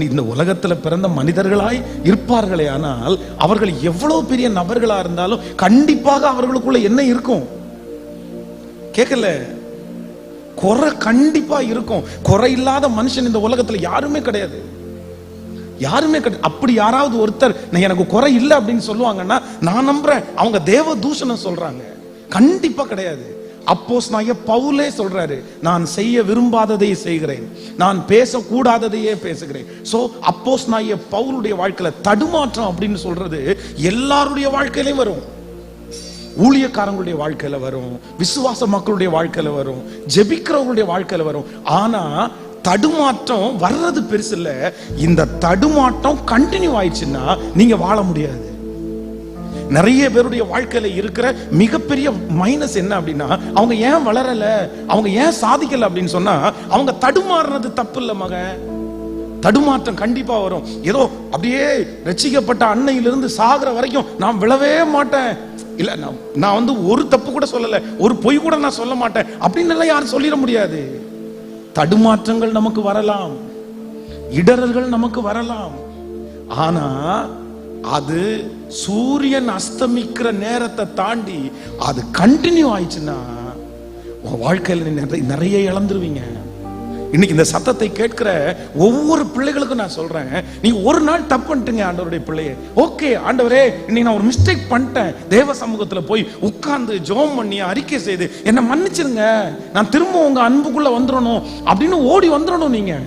இந்த உலகத்துல பிறந்த மனிதர்களாய் இருப்பார்களே, ஆனால் அவர்கள் எவ்வளவு பெரிய நபர்களா இருந்தாலும் கண்டிப்பாக அவர்களுக்குள்ள என்ன இருக்கும்? கேட்கல, குறை கண்டிப்பா இருக்கும். குறை இல்லாத மனுஷன் இந்த உலகத்துல யாருமே கிடையாது, யாருமே கிடையாது. அப்படி யாராவது ஒருத்தர் எனக்கு குறை இல்லை அப்படின்னு சொல்லுவாங்கன்னா நான் நம்புறேன் அவங்க தேவ தூஷணம் சொல்றாங்க. கண்டிப்பா கிடையாது. அப்போஸ்தலனாகிய பவுலே சொல்றாரு, நான் செய்ய விரும்பாததை செய்கிறேன், நான் பேசக்கூடாததையே பேசுகிறேன். சோ அப்போஸ்தலனாகிய பவுலுடைய வாழ்க்கையில தடுமாற்றம் அப்படின்னு சொல்றது எல்லாருடைய வாழ்க்கையிலையும் வரும். ஊழியக்காரங்களுடைய வாழ்க்கையில வரும், விசுவாச மக்களுடைய வாழ்க்கையில வரும், ஜெபிக்கிறவங்களுடைய வாழ்க்கையில வரும். ஆனா தடுமாற்றம் வர்றது பெருசு இல்ல, இந்த தடுமாற்றம் கண்டினியூ ஆயிடுச்சுன்னா நீங்க வாழ முடியாது. நிறைய பேருடைய வாழ்க்கையில இருக்கிற மிகப்பெரிய மைனஸ் என்ன அப்படின்னா, அவங்க ஏன் வளரல, அவங்க ஏன் சாதிக்கல அப்படின்னு சொன்னா அவங்க தடுமாறுறது தப்பு இல்ல மகன். தடுமாற்றம் கண்டிப்பா வரும். ஏதோ அப்படியே ரட்சிக்கப்பட்ட அன்னையிலிருந்து சாகிற வரைக்கும் நான் விழவே மாட்டேன், இல்ல நான் ஒரு தப்பு கூட சொல்லல, ஒரு பொய் கூட நான் சொல்ல மாட்டேன் அப்படின்னு எல்லாம் யாரும் சொல்லிட முடியாது. தடுமாற்றங்கள் நமக்கு வரலாம், இடறல்கள் நமக்கு வரலாம். ஆனா அது சூரியன் அஸ்தமிக்கிற நேரத்தை தாண்டி அது கண்டினியூ ஆயிடுச்சுன்னா உங்க வாழ்க்கையில நிறைய இழந்துருவீங்க. இன்னைக்கு இந்த சத்தத்தை கேட்கிற ஒவ்வொரு பிள்ளைகளுக்கும் நான் சொல்றேன், நீ ஒரு நாள் தப்பு பண்ணிட்டுங்க ஆண்டவருடைய பிள்ளையே, ஓகே ஆண்டவரே இன்னைக்கு நான் ஒரு மிஸ்டேக் பண்ணிட்டேன், தேவ சமூகத்துல போய் உட்கார்ந்து ஜெபம் பண்ணி அறிக்கை செய்து என்ன மன்னிச்சிருங்க, நான் திரும்ப உங்க அன்புக்குள்ள வந்துடணும் அப்படின்னு ஓடி வந்துடணும். நீங்க